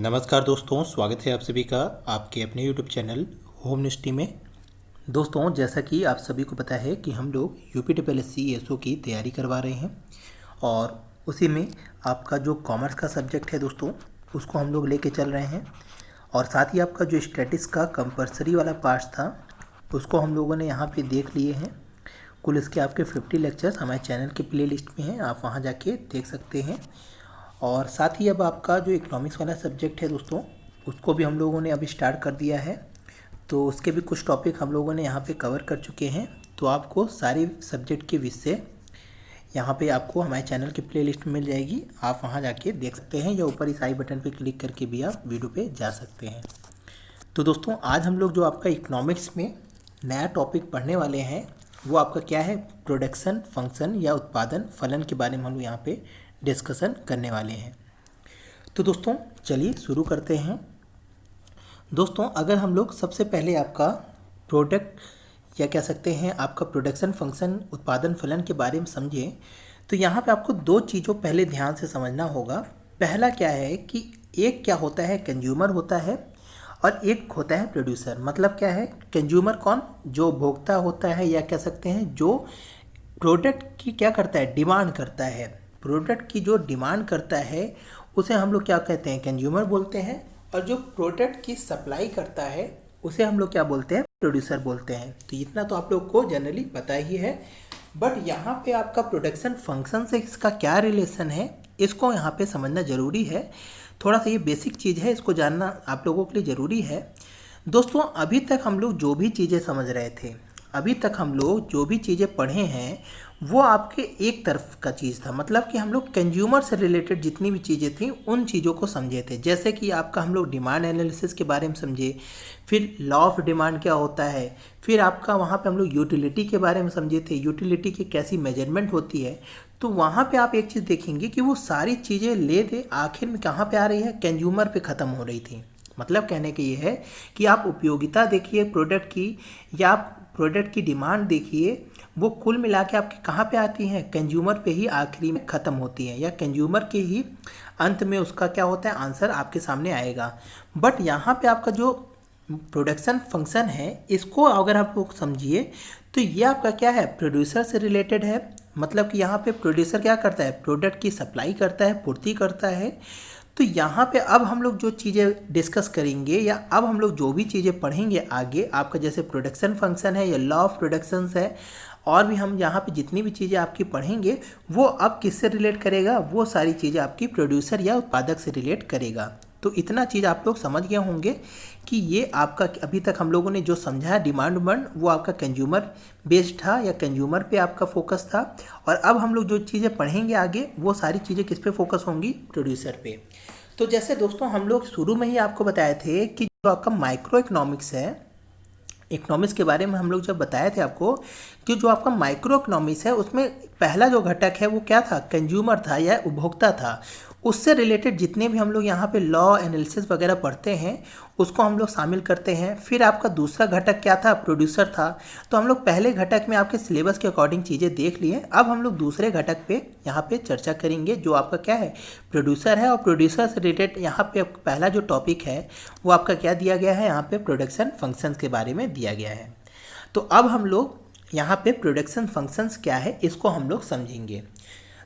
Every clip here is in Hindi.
नमस्कार दोस्तों, स्वागत है आप सभी का आपके अपने यूट्यूब चैनल होम निष्ठी में। दोस्तों, जैसा कि आप सभी को पता है कि हम लोग यूपीडब्ल्यूएससी एसओ की तैयारी करवा रहे हैं और उसी में आपका जो कॉमर्स का सब्जेक्ट है दोस्तों, उसको हम लोग लेके चल रहे हैं। और साथ ही आपका जो स्टैटिक्स का कंपलसरी वाला पार्ट था, उसको हम लोगों ने यहाँ पे देख लिए हैं। कुल इसके आपके 50 लेक्चर्स हमारे चैनल के प्ले लिस्ट में हैं, आप वहाँ जाके देख सकते हैं। और साथ ही अब आपका जो इकोनॉमिक्स वाला सब्जेक्ट है दोस्तों, उसको भी हम लोगों ने अभी स्टार्ट कर दिया है। तो उसके भी कुछ टॉपिक हम लोगों ने यहाँ पे कवर कर चुके हैं। तो आपको सारे सब्जेक्ट के विषय यहाँ पे आपको हमारे चैनल की प्लेलिस्ट में मिल जाएगी, आप वहाँ जाके देख सकते हैं या ऊपर इस आई बटन पे क्लिक करके भी आप वीडियो पे जा सकते हैं। तो दोस्तों, आज हम लोग जो आपका इकोनॉमिक्स में नया टॉपिक पढ़ने वाले हैं वो आपका क्या है, प्रोडक्शन फंक्शन या उत्पादन फलन के बारे में हम लोग यहाँ पे डिस्कशन करने वाले हैं। तो दोस्तों चलिए शुरू करते हैं। दोस्तों, अगर हम लोग सबसे पहले आपका प्रोडक्ट या कह सकते हैं आपका प्रोडक्शन फंक्शन उत्पादन फलन के बारे में समझें, तो यहाँ पे आपको दो चीज़ों पहले ध्यान से समझना होगा। पहला क्या है कि एक क्या होता है, कंज्यूमर होता है और एक होता है प्रोड्यूसर। मतलब क्या है, कंज्यूमर कौन, जो उपभोक्ता होता है या कह सकते हैं जो प्रोडक्ट की क्या करता है, डिमांड करता है। प्रोडक्ट की जो डिमांड करता है उसे हम लोग क्या कहते हैं, कंज्यूमर बोलते हैं। और जो प्रोडक्ट की सप्लाई करता है उसे हम लोग क्या बोलते हैं, प्रोड्यूसर बोलते हैं। तो इतना तो आप लोग को जनरली पता ही है। बट यहाँ पे आपका प्रोडक्शन फंक्शन से इसका क्या रिलेशन है, इसको यहाँ पे समझना ज़रूरी है। थोड़ा सा ये बेसिक चीज़ है, इसको जानना आप लोगों के लिए ज़रूरी है। दोस्तों, अभी तक हम लोग जो भी चीज़ें समझ रहे थे, अभी तक हम लोग जो भी चीज़ें पढ़े हैं वो आपके एक तरफ का चीज़ था। मतलब कि हम लोग कंज्यूमर से रिलेटेड जितनी भी चीज़ें थी उन चीज़ों को समझे थे। जैसे कि आपका हम लोग डिमांड एनालिसिस के बारे में समझे, फिर लॉ ऑफ डिमांड क्या होता है, फिर आपका वहाँ पे हम लोग यूटिलिटी के बारे में समझे थे, यूटिलिटी की कैसी मेजरमेंट होती है। तो वहाँ पे आप एक चीज़ देखेंगे कि वो सारी चीज़ें ले दे आखिर में कहाँ पे आ रही है, कंज्यूमर पे ख़त्म हो रही थी। मतलब कहने के ये है कि आप उपयोगिता देखिए प्रोडक्ट की, या आप प्रोडक्ट की डिमांड देखिए, वो कुल मिला के आपके कहाँ पे आती हैं, कंज्यूमर पे ही आखिरी में ख़त्म होती हैं, या कंज्यूमर के ही अंत में उसका क्या होता है, आंसर आपके सामने आएगा। बट यहाँ पे आपका जो प्रोडक्शन फंक्शन है, इसको अगर आप लोग समझिए तो ये आपका क्या है, प्रोड्यूसर से रिलेटेड है। मतलब कि यहाँ पे प्रोड्यूसर क्या करता है, प्रोडक्ट की सप्लाई करता है, पूर्ति करता है। तो यहाँ पे अब हम लोग जो चीज़ें डिस्कस करेंगे या अब हम लोग जो भी चीज़ें पढ़ेंगे आगे, आपका जैसे प्रोडक्शन फंक्शन है या लॉ ऑफ प्रोडक्शंस है, और भी हम यहाँ पे जितनी भी चीज़ें आपकी पढ़ेंगे वो अब किससे रिलेट करेगा, वो सारी चीज़ें आपकी प्रोड्यूसर या उत्पादक से रिलेट करेगा। तो इतना चीज़ आप लोग समझ गए होंगे कि ये आपका अभी तक हम लोगों ने जो समझा है डिमांड वंड, वो आपका कंज्यूमर बेस्ड था या कंज्यूमर पे आपका फोकस था। और अब हम लोग जो चीज़ें पढ़ेंगे आगे वो सारी चीज़ें किस पे फोकस होंगी, प्रोड्यूसर पे। तो जैसे दोस्तों हम लोग शुरू में ही आपको बताए थे कि जो आपका माइक्रो इकोनॉमिक्स है, इकोनॉमिक्स के बारे में हम लोग जब बताए थे आपको कि जो आपका माइक्रो इकोनॉमिक्स है उसमें पहला जो घटक है वो क्या था, कंज्यूमर था या उपभोक्ता था। उससे रिलेटेड जितने भी हम लोग यहाँ पे लॉ एनालिसिस वगैरह पढ़ते हैं उसको हम लोग शामिल करते हैं। फिर आपका दूसरा घटक क्या था, प्रोड्यूसर था। तो हम लोग पहले घटक में आपके सिलेबस के अकॉर्डिंग चीज़ें देख लिए। अब हम लोग दूसरे घटक पे यहाँ पे चर्चा करेंगे जो आपका क्या है, प्रोड्यूसर है। और प्रोड्यूसर से रिलेटेड यहाँ पे पहला जो टॉपिक है वो आपका क्या दिया गया है, यहाँ पे प्रोडक्शन फंक्शंस के बारे में दिया गया है। तो अब हम लोग यहाँ पे प्रोडक्शन फंक्शंस क्या है इसको हम लोग समझेंगे।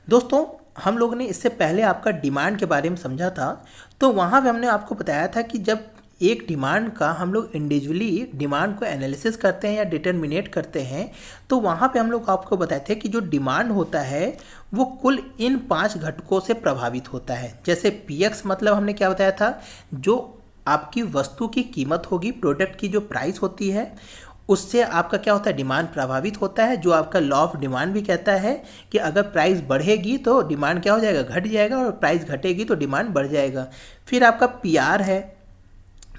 दोस्तों, हम लोग ने इससे पहले आपका डिमांड के बारे में समझा था। तो वहाँ पे हमने आपको बताया था कि जब एक डिमांड का हम लोग इंडिविजुअली डिमांड को एनालिसिस करते हैं या डिटर्मिनेट करते हैं, तो वहाँ पे हम लोग आपको बताए थे कि जो डिमांड होता है वो कुल इन 5 घटकों से प्रभावित होता है। जैसे पीएक्स मतलब हमने क्या बताया था, जो आपकी वस्तु की कीमत होगी, प्रोडक्ट की जो प्राइस होती है, उससे आपका क्या होता है, डिमांड प्रभावित होता है। जो आपका लॉ ऑफ डिमांड भी कहता है कि अगर प्राइस बढ़ेगी तो डिमांड क्या हो जाएगा, घट जाएगा, और प्राइस घटेगी तो डिमांड बढ़ जाएगा। फिर आपका पीआर है।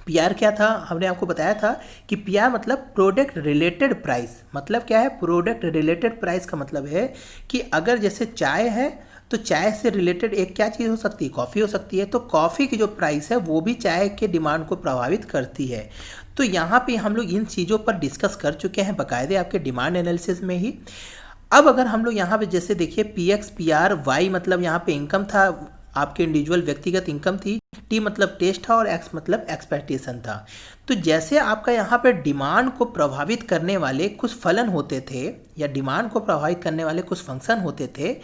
पीआर क्या था, हमने आपको बताया था कि पीआर मतलब प्रोडक्ट रिलेटेड प्राइस। मतलब क्या है, प्रोडक्ट रिलेटेड प्राइस का मतलब है कि अगर जैसे चाय है तो चाय से रिलेटेड एक क्या चीज़ हो सकती है, कॉफ़ी हो सकती है। तो कॉफ़ी की जो प्राइस है वो भी चाय के डिमांड को प्रभावित करती है। तो यहाँ पे हम लोग इन चीज़ों पर डिस्कस कर चुके हैं बाकायदे आपके डिमांड एनालिसिस में ही। अब अगर हम लोग यहाँ पे जैसे देखिए P X P R Y, मतलब यहाँ पे इनकम था, आपके इंडिविजुअल व्यक्तिगत इनकम थी, टी मतलब टेस्ट था और एक्स मतलब एक्सपेक्टेशन था। तो जैसे आपका यहाँ पे डिमांड को प्रभावित करने वाले कुछ फलन होते थे या डिमांड को प्रभावित करने वाले कुछ फंक्शन होते थे,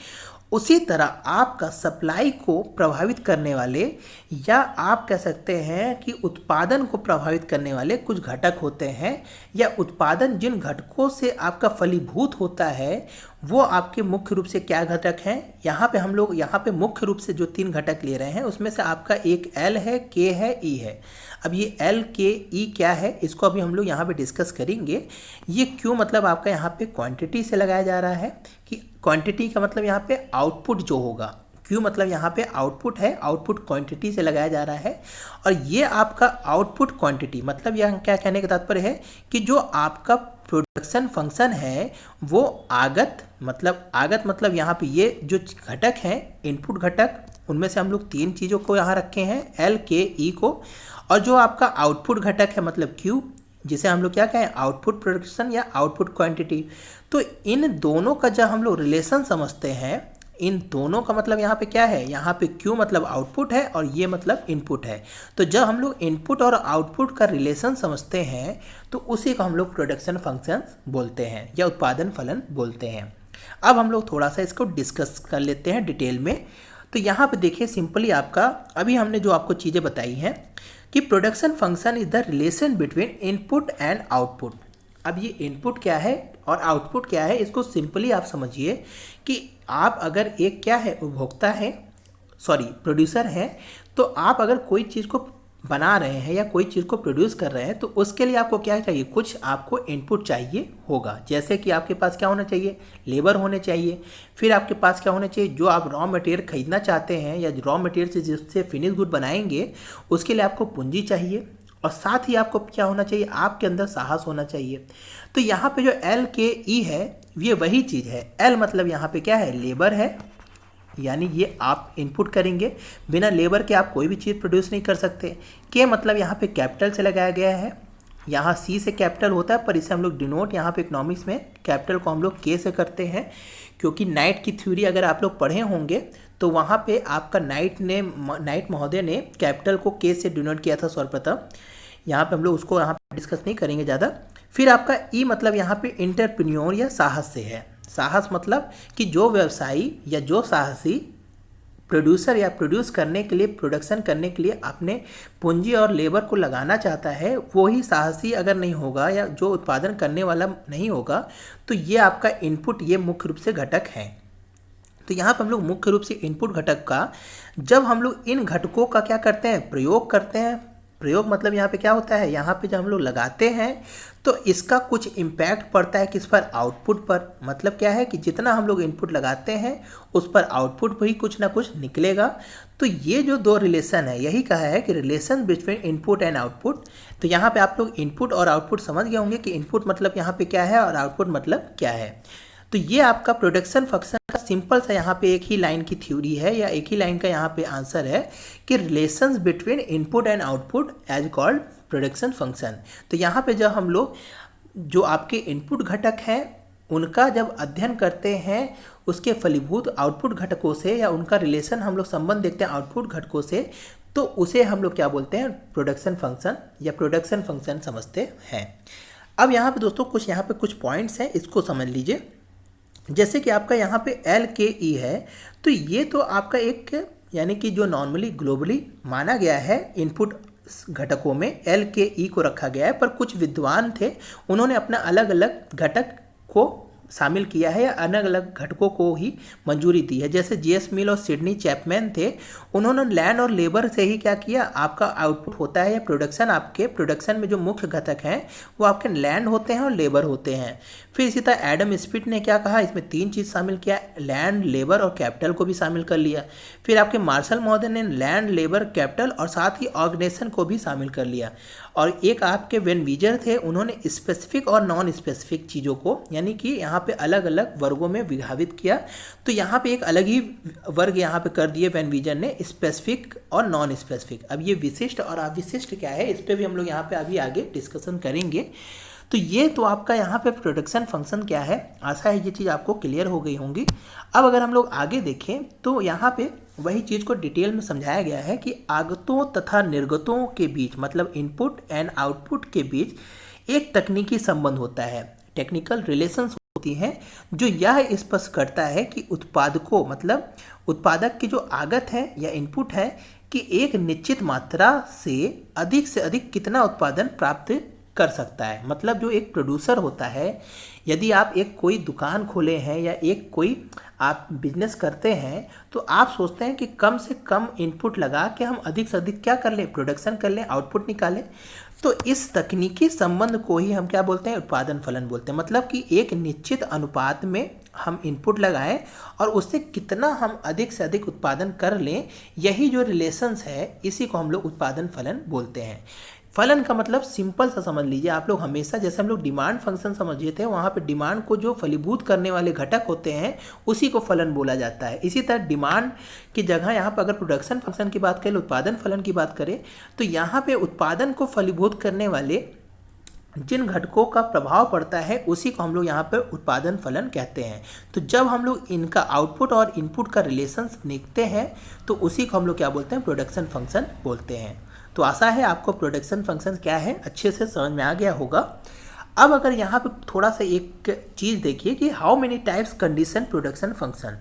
उसी तरह आपका सप्लाई को प्रभावित करने वाले या आप कह सकते हैं कि उत्पादन को प्रभावित करने वाले कुछ घटक होते हैं, या उत्पादन जिन घटकों से आपका फलीभूत होता है वो आपके मुख्य रूप से क्या घटक हैं। यहाँ पे हम लोग यहाँ पे मुख्य रूप से जो 3 घटक ले रहे हैं उसमें से आपका एक एल है, के है, ई है। अब ये एल, के, ई क्या है इसको अभी हम लोग यहाँ पे डिस्कस करेंगे। ये क्यों मतलब आपका यहाँ पे क्वांटिटी से लगाया जा रहा है कि क्वांटिटी का मतलब यहाँ पे आउटपुट जो होगा, क्यों मतलब यहाँ पे आउटपुट है, आउटपुट क्वांटिटी से लगाया जा रहा है। और ये आपका आउटपुट क्वांटिटी मतलब यह क्या कहने का तात्पर्य है कि जो आपका प्रोडक्शन फंक्शन है वो आगत मतलब यहाँ पे ये जो घटक हैं इनपुट घटक, उनमें से हम लोग 3 चीज़ों को यहाँ रखे हैं, एल, के, ई को। और जो आपका आउटपुट घटक है मतलब क्यू, जिसे हम लोग क्या कहें, आउटपुट प्रोडक्शन या आउटपुट क्वांटिटी। तो इन दोनों का जब हम लोग रिलेशन समझते हैं, इन दोनों का मतलब यहाँ पे क्या है, यहाँ पे क्यू मतलब आउटपुट है और ये मतलब इनपुट है। तो जब हम लोग इनपुट और आउटपुट का रिलेशन समझते हैं तो उसी को हम लोग प्रोडक्शन फंक्शन बोलते हैं या उत्पादन फलन बोलते हैं। अब हम लोग थोड़ा सा इसको डिस्कस कर लेते हैं डिटेल में। तो यहाँ पे देखिए सिंपली आपका अभी हमने जो आपको चीज़ें बताई हैं कि production function is the relation between input and output. अब ये इनपुट क्या है और आउटपुट क्या है इसको सिंपली आप समझिए कि आप अगर एक क्या है उपभोक्ता है, प्रोड्यूसर हैं, तो आप अगर कोई चीज़ को बना रहे हैं या कोई चीज़ को प्रोड्यूस कर रहे हैं तो उसके लिए आपको क्या चाहिए, कुछ आपको इनपुट चाहिए होगा। जैसे कि आपके पास क्या होना चाहिए, लेबर होने चाहिए। फिर आपके पास क्या होना चाहिए, जो आप रॉ मटेरियल खरीदना चाहते हैं या रॉ मटेरियल से जिससे फिनिश गुड बनाएंगे उसके लिए आपको पूंजी चाहिए। और साथ ही आपको क्या होना चाहिए, आपके अंदर साहस होना चाहिए। तो यहाँ पे जो एल, के, ई है ये वही चीज़ है। एल मतलब यहाँ पे क्या है, लेबर है, यानी ये आप इनपुट करेंगे, बिना लेबर के आप कोई भी चीज़ प्रोड्यूस नहीं कर सकते। के मतलब यहाँ पे कैपिटल से लगाया गया है, यहाँ सी से कैपिटल होता है पर इसे हम लोग डिनोट यहाँ पे इकोनॉमिक्स में कैपिटल को हम लोग के से करते हैं, क्योंकि नाइट की थ्योरी अगर आप लोग पढ़े होंगे तो वहाँ पे आपका नाइट महोदय ने कैपिटल को के से डिनोट किया था सर्वप्रथम। यहाँ पे हम लोग उसको यहाँ पे डिस्कस नहीं करेंगे ज़्यादा। फिर आपका ई मतलब यहाँ पे एंटरप्रेन्योर या साहस से है। साहस मतलब कि जो व्यवसायी या जो साहसी प्रोड्यूसर या प्रोड्यूस करने के लिए, प्रोडक्शन करने के लिए अपने पूंजी और लेबर को लगाना चाहता है, वो ही साहसी अगर नहीं होगा या जो उत्पादन करने वाला नहीं होगा तो ये आपका इनपुट, ये मुख्य रूप से घटक हैं। तो यहाँ पर हम लोग मुख्य रूप से इनपुट घटक का जब हम लोग इन घटकों का क्या करते हैं, प्रयोग करते हैं। प्रयोग मतलब यहाँ पे क्या होता है, यहाँ पे जब हम लोग लगाते हैं तो इसका कुछ इम्पैक्ट पड़ता है किस पर, आउटपुट पर। मतलब क्या है कि जितना हम लोग इनपुट लगाते हैं उस पर आउटपुट भी कुछ ना कुछ निकलेगा। तो ये जो 2 रिलेशन है, यही कहा है कि relation between input and output. तो यहाँ पे आप लोग इनपुट और आउटपुट समझ गए होंगे कि इनपुट मतलब यहाँ पे क्या है और आउटपुट मतलब क्या है। तो ये आपका प्रोडक्शन फंक्शन का सिंपल सा यहाँ पे एक ही लाइन की थ्योरी है या एक ही लाइन का यहाँ पे आंसर है कि relations between input and output as called production function. तो यहाँ पे जब हम लोग जो आपके इनपुट घटक हैं उनका जब अध्ययन करते हैं उसके फलीभूत आउटपुट घटकों से, या उनका रिलेशन हम लोग संबंध देखते हैं आउटपुट घटकों से, तो उसे हम लोग क्या बोलते हैं, प्रोडक्शन फंक्शन या प्रोडक्शन फंक्शन समझते हैं। अब यहाँ पे दोस्तों कुछ पॉइंट्स हैं, इसको समझ लीजिए। जैसे कि आपका यहाँ पे एल, के, ई है, तो ये तो आपका एक यानी कि जो नॉर्मली ग्लोबली माना गया है इनपुट घटकों में एल, के, ई को रखा गया है, पर कुछ विद्वान थे उन्होंने अपना अलग अलग घटक को शामिल किया है या अलग अलग घटकों को ही मंजूरी दी है। जैसे जीएस मिल और सिडनी चैपमैन थे, उन्होंने लैंड और लेबर से ही क्या किया, आपका आउटपुट होता है या प्रोडक्शन, आपके प्रोडक्शन में जो मुख्य घटक हैं वो आपके लैंड होते हैं और लेबर होते हैं। फिर इसी तरह एडम स्मिथ ने क्या कहा, इसमें 3 चीज़ शामिल किया, लैंड, लेबर और कैपिटल को भी शामिल कर लिया। फिर आपके मार्शल महोदय ने लैंड, लेबर, कैपिटल और साथ ही ऑर्गेनाइजेशन को भी शामिल कर लिया। और एक आपके वेन वीजर थे, उन्होंने स्पेसिफिक और नॉन स्पेसिफिक चीज़ों को यानी कि यहाँ पे अलग अलग वर्गों में विभाजित किया। तो यहाँ पे एक अलग ही वर्ग यहाँ पे कर दिए वेन वीजर ने, स्पेसिफिक और नॉन स्पेसिफिक। अब ये विशिष्ट और अविशिष्ट क्या है, इस पर भी हम लोग यहाँ पे अभी आगे डिस्कशन करेंगे। तो ये तो आपका यहाँ पे प्रोडक्शन फंक्शन क्या है, आशा है ये चीज़ आपको क्लियर हो गई होंगी। अब अगर हम लोग आगे देखें तो यहाँ पे वही चीज़ को डिटेल में समझाया गया है कि आगतों तथा निर्गतों के बीच, मतलब इनपुट एंड आउटपुट के बीच एक तकनीकी संबंध होता है, टेक्निकल रिलेशंस होती हैं, जो यह स्पष्ट करता है कि उत्पादकों, मतलब उत्पादक की जो आगत है या इनपुट है, कि एक निश्चित मात्रा से अधिक कितना उत्पादन प्राप्त कर सकता है। मतलब जो एक प्रोड्यूसर होता है, यदि आप एक कोई दुकान खोले हैं या एक कोई आप बिजनेस करते हैं, तो आप सोचते हैं कि कम से कम इनपुट लगा के हम अधिक से अधिक क्या कर लें, प्रोडक्शन कर लें, आउटपुट निकालें। तो इस तकनीकी संबंध को ही हम क्या बोलते हैं, उत्पादन फलन बोलते हैं। मतलब कि एक निश्चित अनुपात में हम इनपुट लगाएं और उससे कितना हम अधिक से अधिक उत्पादन कर लें, यही जो रिलेशंस है इसी को हम लोग उत्पादन फलन बोलते हैं। फलन का मतलब सिंपल सा समझ लीजिए आप लोग, हमेशा जैसे हम लोग डिमांड फंक्शन समझिए थे, वहाँ पे डिमांड को जो फलीभूत करने वाले घटक होते हैं उसी को फलन बोला जाता है। इसी तरह डिमांड की जगह यहाँ पर अगर प्रोडक्शन फंक्शन की बात करें, उत्पादन फलन की बात करें, तो यहाँ पे उत्पादन को फलीभूत करने वाले जिन घटकों का प्रभाव पड़ता है उसी को हम लोग यहाँ पर उत्पादन फलन कहते हैं। तो जब हम लोग इनका आउटपुट और इनपुट का रिलेशंस देखते हैं तो उसी को हम लोग क्या बोलते हैं, प्रोडक्शन फंक्शन बोलते हैं। तो आशा है आपको प्रोडक्शन फंक्शन क्या है अच्छे से समझ में आ गया होगा। अब अगर यहाँ पे थोड़ा सा एक चीज़ देखिए कि how many types condition production function,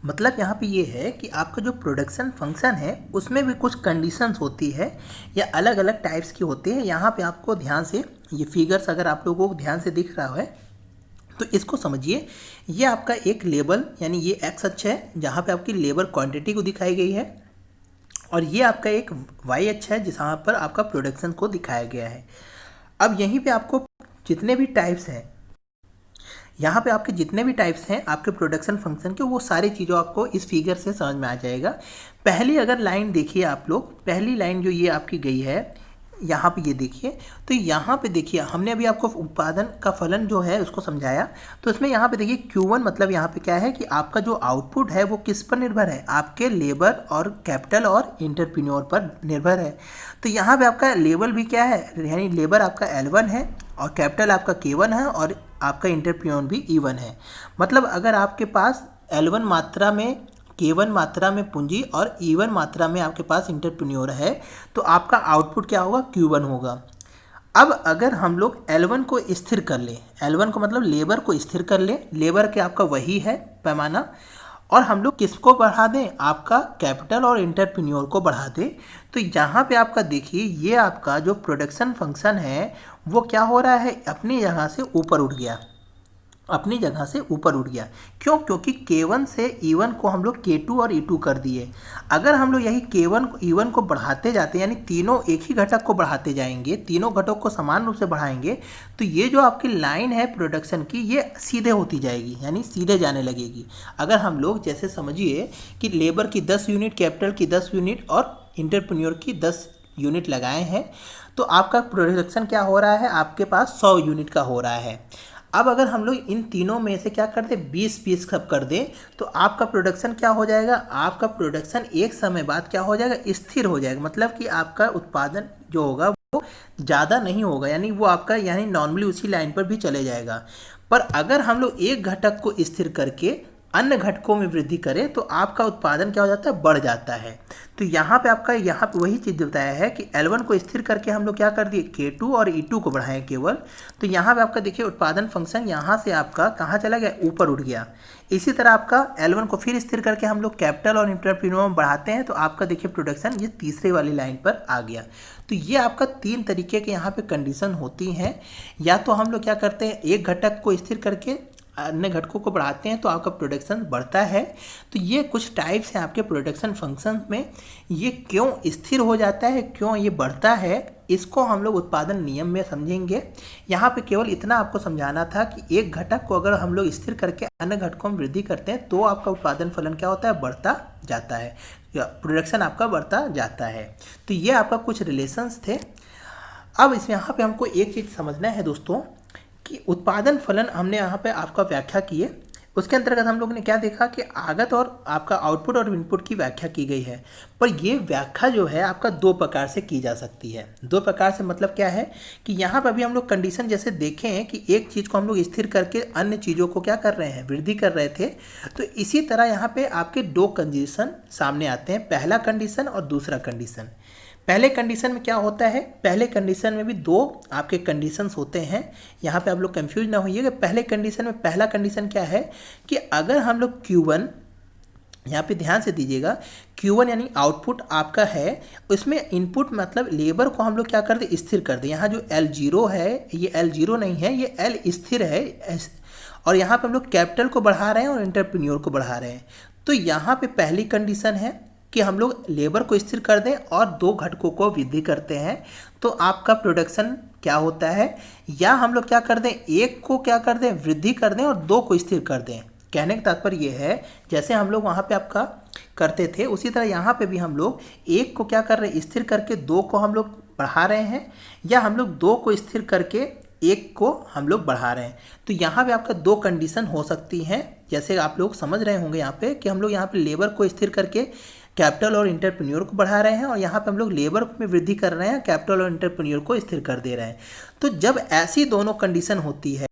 मतलब यहाँ पे ये है कि आपका जो प्रोडक्शन फंक्शन है उसमें भी कुछ कंडीशंस होती है या अलग अलग टाइप्स की होती है। यहाँ पे आपको ध्यान से ये फिगर्स अगर आप लोगों को ध्यान से दिख रहा है तो इसको समझिए। ये आपका एक लेबल, यानी ये एक्स अक्ष है जहाँ पे आपकी लेबर क्वांटिटी को दिखाई गई है, और ये आपका एक वाई अक्ष है जहाँ पर आपका प्रोडक्शन को दिखाया गया है। अब यहीं पे आपको जितने भी टाइप्स हैं, यहाँ पे आपके जितने भी टाइप्स हैं आपके प्रोडक्शन फंक्शन के, वो सारी चीज़ों आपको इस फिगर से समझ में आ जाएगा। पहली अगर लाइन देखिए आप लोग, पहली लाइन जो ये आपकी गई है यहाँ पे, ये देखिए, तो यहाँ पे देखिए हमने अभी आपको उत्पादन का फलन जो है उसको समझाया। तो इसमें यहाँ पे देखिए Q1 मतलब यहाँ पे क्या है कि आपका जो आउटपुट है वो किस पर निर्भर है, आपके लेबर और कैपिटल और इंटरप्रेन्योर पर निर्भर है। तो यहाँ पे आपका लेबर भी क्या है, यानी लेबर आपका L1 है और कैपिटल आपका K1 है और आपका इंटरप्रेन्योर भी E1 है। मतलब अगर आपके पास L1 मात्रा में, K1 मात्रा में पूंजी और E1 मात्रा में आपके पास इंटरप्रेन्योर है, तो आपका आउटपुट क्या होगा, Q1 होगा। अब अगर हम लोग L1 को स्थिर कर लें, L1 को मतलब लेबर को स्थिर कर लें, लेबर के आपका वही है पैमाना, और हम लोग किसको बढ़ा दें, आपका कैपिटल और इंटरप्रेन्योर को बढ़ा दें, तो यहाँ पे आपका देखिए ये आपका जो प्रोडक्शन फंक्शन है वो क्या हो रहा है, अपनी जगह से ऊपर उठ गया, अपनी जगह से ऊपर उठ गया। क्यों, क्योंकि K1 से E1 को हम लोग K2 और E2 कर दिए। अगर हम लोग यही K1 E1 को बढ़ाते जाते, यानी तीनों एक ही घटक को बढ़ाते जाएंगे, तीनों घटक को समान रूप से बढ़ाएंगे, तो ये जो आपकी लाइन है प्रोडक्शन की ये सीधे होती जाएगी, यानी सीधे जाने लगेगी। अगर हम लोग जैसे समझिए कि लेबर की 10 यूनिट, कैपिटल की 10 यूनिट और इंटरप्रेन्योर की 10 यूनिट लगाए हैं, तो आपका प्रोडक्शन क्या हो रहा है, आपके पास 100 यूनिट का हो रहा है। अब अगर हम लोग इन तीनों में से क्या कर दें, 20 सब कर दें, तो आपका प्रोडक्शन क्या हो जाएगा, आपका प्रोडक्शन एक समय बाद क्या हो जाएगा, स्थिर हो जाएगा। मतलब कि आपका उत्पादन जो होगा वो ज़्यादा नहीं होगा, यानी वो आपका यानी नॉर्मली उसी लाइन पर भी चले जाएगा। पर अगर हम लोग एक घटक को स्थिर करके अन्य घटकों में वृद्धि करें तो आपका उत्पादन क्या हो जाता है, बढ़ जाता है। तो यहाँ पे आपका यहाँ पे वही चीज़ बताया है कि L1 को स्थिर करके हम लोग क्या कर दिए, K2 और E2 को बढ़ाएं केवल। तो यहाँ पे आपका देखिए उत्पादन फंक्शन यहाँ से आपका कहाँ चला गया, ऊपर उठ गया। इसी तरह आपका L1 को फिर स्थिर करके हम लोग कैपिटल और इंटरप्रेन्योर में बढ़ाते हैं, तो आपका देखिए प्रोडक्शन ये तीसरे वाली लाइन पर आ गया। तो ये आपका 3 तरीके के यहाँ पे कंडीशन होती हैं। या तो हम लोग क्या करते हैं, एक घटक को स्थिर करके अन्य घटकों को बढ़ाते हैं तो आपका प्रोडक्शन बढ़ता है। तो ये कुछ टाइप्स हैं आपके प्रोडक्शन फंक्शन में। ये क्यों स्थिर हो जाता है, क्यों ये बढ़ता है, इसको हम लोग उत्पादन नियम में समझेंगे। यहाँ पे केवल इतना आपको समझाना था कि एक घटक को अगर हम लोग स्थिर करके अन्य घटकों में वृद्धि करते हैं तो आपका उत्पादन फलन क्या होता है, बढ़ता जाता है, या प्रोडक्शन आपका बढ़ता जाता है। तो ये आपका कुछ रिलेशंस थे। अब इसमें यहाँ पे हमको एक चीज़ समझना है दोस्तों कि उत्पादन फलन हमने यहाँ पे आपका व्याख्या किए। उसके अंतर्गत हम लोग ने क्या देखा कि आगत और आपका आउटपुट और इनपुट की व्याख्या की गई है। पर ये व्याख्या जो है आपका दो प्रकार से की जा सकती है। दो प्रकार से मतलब क्या है कि यहाँ पर अभी हम लोग कंडीशन जैसे देखे हैं कि एक चीज़ को हम लोग स्थिर करके अन्य चीज़ों को क्या कर रहे हैं, वृद्धि कर रहे थे। तो इसी तरह यहाँ पे आपके दो कंडीशन सामने आते हैं, पहला कंडीशन और दूसरा कंडीशन। पहले कंडीशन में क्या होता है, पहले कंडीशन में भी दो आपके कंडीशंस होते हैं। यहाँ पे आप लोग कंफ्यूज ना होइए कि पहले कंडीशन में पहला कंडीशन क्या है कि अगर हम लोग Q1, यहाँ पे ध्यान से दीजिएगा, Q1 यानी आउटपुट आपका है, उसमें इनपुट मतलब लेबर को हम लोग क्या कर दे, स्थिर कर दे। यहाँ जो L0 है ये L0 नहीं है, ये L स्थिर है। और यहाँ पे हम लोग कैपिटल को बढ़ा रहे हैं और एंटरप्रेन्योर को बढ़ा रहे हैं। तो यहाँ पे पहली कंडीशन है कि हम लोग लेबर को स्थिर कर दें और दो घटकों को वृद्धि करते हैं, तो आपका प्रोडक्शन क्या होता है, या हम लोग क्या कर दें, एक को क्या कर दें, वृद्धि कर दें और दो को स्थिर कर दें। कहने का तात्पर्य ये है जैसे हम लोग वहाँ पे आपका करते थे उसी तरह यहाँ पे भी हम लोग एक को क्या कर रहे हैं, स्थिर करके दो को हम लोग बढ़ा रहे हैं, या हम लोग दो को स्थिर करके एक को हम लोग बढ़ा रहे हैं। तो यहाँ पे आपका दो कंडीशन हो सकती हैं, जैसे आप लोग समझ रहे होंगे यहाँ पे कि हम लोग यहाँ पे लेबर को स्थिर करके कैपिटल और एंटरप्रेन्योर को बढ़ा रहे हैं, और यहाँ पे हम लोग लेबर में वृद्धि कर रहे हैं, कैपिटल और एंटरप्रेन्योर को स्थिर कर दे रहे हैं। तो जब ऐसी दोनों कंडीशन होती है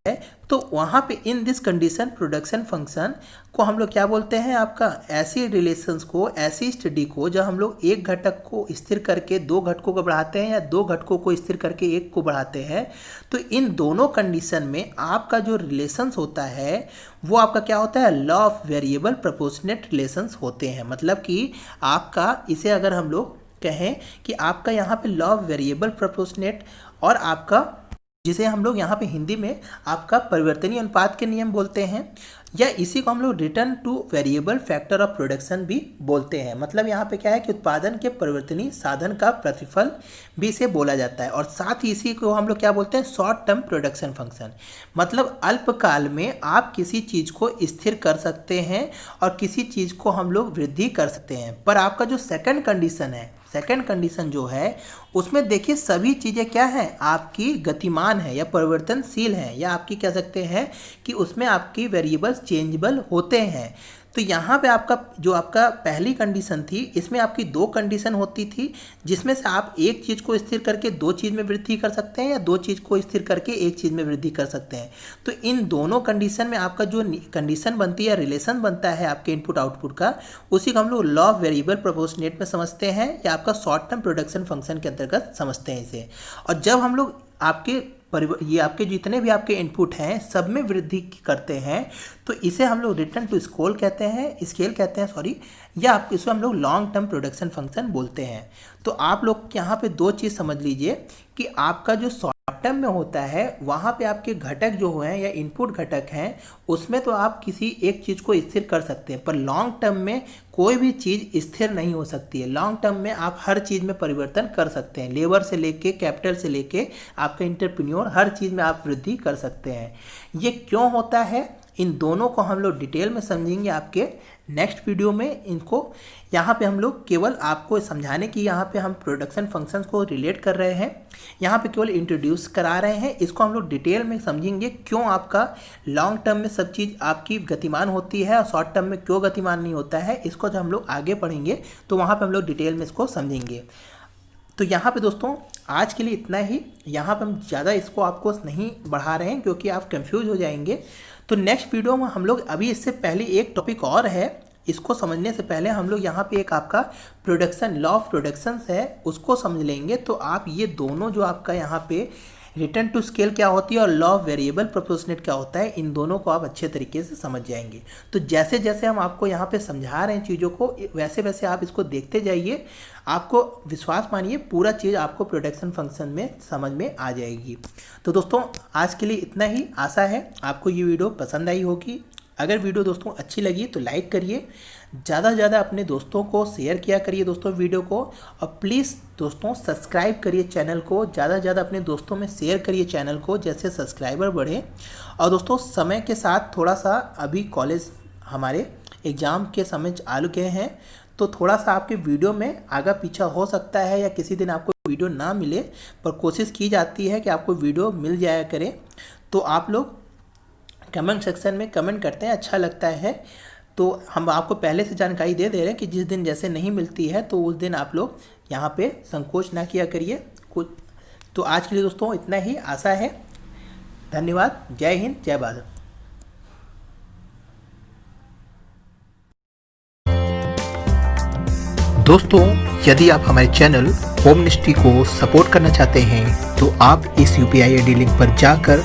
तो वहाँ पे in this condition production function को हम लोग क्या बोलते हैं, आपका ऐसी रिलेशंस को, ऐसी स्टडी को जब हम लोग एक घटक को स्थिर करके दो घटकों को बढ़ाते हैं या दो घटकों को स्थिर करके एक को बढ़ाते हैं, तो इन दोनों कंडीशन में आपका जो रिलेशंस होता है वो आपका क्या होता है, law of variable proportionate relations होते हैं। मतलब कि आपका इसे अगर हम लोग कहें कि आपका यहाँ पे लॉ ऑफ वेरिएबल प्रोपोर्शनेट और आपका जिसे हम लोग यहाँ पे हिंदी में आपका परिवर्तनीय अनुपात के नियम बोलते हैं, या इसी को हम लोग return two variable factor of production भी बोलते हैं। मतलब यहाँ पे क्या है कि उत्पादन के परिवर्तनीय साधन का प्रतिफल भी इसे बोला जाता है, और साथ ही इसी को हम लोग क्या बोलते हैं, शॉर्ट टर्म प्रोडक्शन फंक्शन। मतलब अल्पकाल में आप किसी चीज़ को स्थिर कर सकते हैं और किसी चीज़ को हम लोग वृद्धि कर सकते हैं। पर आपका जो सेकंड कंडीशन है, सेकंड कंडीशन जो है उसमें देखिए सभी चीज़ें क्या हैं, आपकी गतिमान है या परिवर्तनशील हैं, या आपकी कह सकते हैं कि उसमें आपकी वेरिएबल्स चेंजेबल होते हैं। तो यहाँ पे आपका जो आपका पहली कंडीशन थी इसमें आपकी दो कंडीशन होती थी, जिसमें से आप एक चीज़ को स्थिर करके दो चीज़ में वृद्धि कर सकते हैं या दो चीज़ को स्थिर करके एक चीज़ में वृद्धि कर सकते हैं। तो इन दोनों कंडीशन में आपका जो कंडीशन बनती है, रिलेशन बनता है आपके इनपुट आउटपुट का, उसी को हम लोग लॉ ऑफ वेरिएबल प्रोपोर्शनेट में समझते हैं, या आपका शॉर्ट टर्म प्रोडक्शन फंक्शन के अंतर्गत समझते हैं इसे। और जब हम लोग आपके ये आपके जितने भी आपके इनपुट हैं सब में वृद्धि करते हैं, तो इसे हम लोग रिटर्न टू स्केल कहते हैं, या आप इसको हम लोग लॉन्ग टर्म प्रोडक्शन फंक्शन बोलते हैं। तो आप लोग यहाँ पे दो चीज़ समझ लीजिए कि आपका जो शॉर्ट टर्म में होता है वहाँ पे आपके घटक जो हैं या इनपुट घटक हैं उसमें तो आप किसी एक चीज़ को स्थिर कर सकते हैं, पर लॉन्ग टर्म में कोई भी चीज़ स्थिर नहीं हो सकती है। लॉन्ग टर्म में आप हर चीज़ में परिवर्तन कर सकते हैं, लेबर से लेके कैपिटल से लेके आपका एंटरप्रेन्योर, हर चीज़ में आप वृद्धि कर सकते हैं। ये क्यों होता है, इन दोनों को हम लोग डिटेल में समझेंगे आपके नेक्स्ट वीडियो में। इनको यहाँ पे हम लोग केवल आपको समझाने की यहाँ पे हम प्रोडक्शन फंक्शंस को रिलेट कर रहे हैं, यहाँ पे केवल इंट्रोड्यूस करा रहे हैं। इसको हम लोग डिटेल में समझेंगे क्यों आपका लॉन्ग टर्म में सब चीज़ आपकी गतिमान होती है और शॉर्ट टर्म में क्यों गतिमान नहीं होता है। इसको जब हम लोग आगे पढ़ेंगे तो वहाँ पर हम लोग डिटेल में इसको समझेंगे। तो यहाँ पे दोस्तों आज के लिए इतना ही। यहाँ पे हम ज़्यादा इसको आपको नहीं बढ़ा रहे हैं क्योंकि आप कंफ्यूज हो जाएंगे। तो नेक्स्ट वीडियो में हम लोग अभी इससे पहले एक टॉपिक और है, इसको समझने से पहले हम लोग यहाँ पे एक आपका प्रोडक्शन लॉ ऑफ प्रोडक्शंस है उसको समझ लेंगे। तो आप ये दोनों जो आपका यहाँ पे रिटर्न टू स्केल क्या होती है और लॉ ऑफ वेरिएबल प्रोपोर्शनेट क्या होता है, इन दोनों को आप अच्छे तरीके से समझ जाएंगे। तो जैसे जैसे हम आपको यहाँ पे समझा रहे हैं चीज़ों को, वैसे वैसे आप इसको देखते जाइए। आपको विश्वास मानिए पूरा चीज़ आपको प्रोडक्शन फंक्शन में समझ में आ जाएगी। तो दोस्तों आज के लिए इतना ही। आशा है आपको ये वीडियो पसंद आई होगी। अगर वीडियो दोस्तों अच्छी लगी तो लाइक करिए, ज़्यादा से ज़्यादा अपने दोस्तों को शेयर किया करिए दोस्तों वीडियो को, और प्लीज़ दोस्तों सब्सक्राइब करिए चैनल को, ज़्यादा से ज़्यादा अपने दोस्तों में शेयर करिए चैनल को, जैसे सब्सक्राइबर बढ़े। और दोस्तों समय के साथ थोड़ा सा अभी कॉलेज हमारे एग्ज़ाम के समय आ चुके हैं, तो थोड़ा सा आपके वीडियो में आगा पीछा हो सकता है या किसी दिन आपको वीडियो ना मिले, पर कोशिश की जाती है कि आपको वीडियो मिल जाया करे। तो आप लोग कमेंट सेक्शन में कमेंट करते हैं, अच्छा लगता है। तो हम आपको पहले से जानकारी दे रहे हैं कि जिस दिन जैसे नहीं मिलती है तो उस दिन आप लोग यहाँ पे संकोच ना किया करिए कुछ। तो आज के लिए दोस्तों इतना ही, आशा है। धन्यवाद। जय हिंद, जय भारत। दोस्तों, यदि आप हमारे चैनल होमनिस्ट्री को सपोर्ट करना चाहते हैं तो आप इस UPI ID लिंक पर जाकर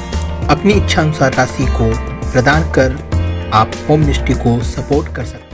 अपनी इच्छा अनुसार राशि को प्रदान कर आप होमनिस्ट्री को सपोर्ट कर सकते हैं।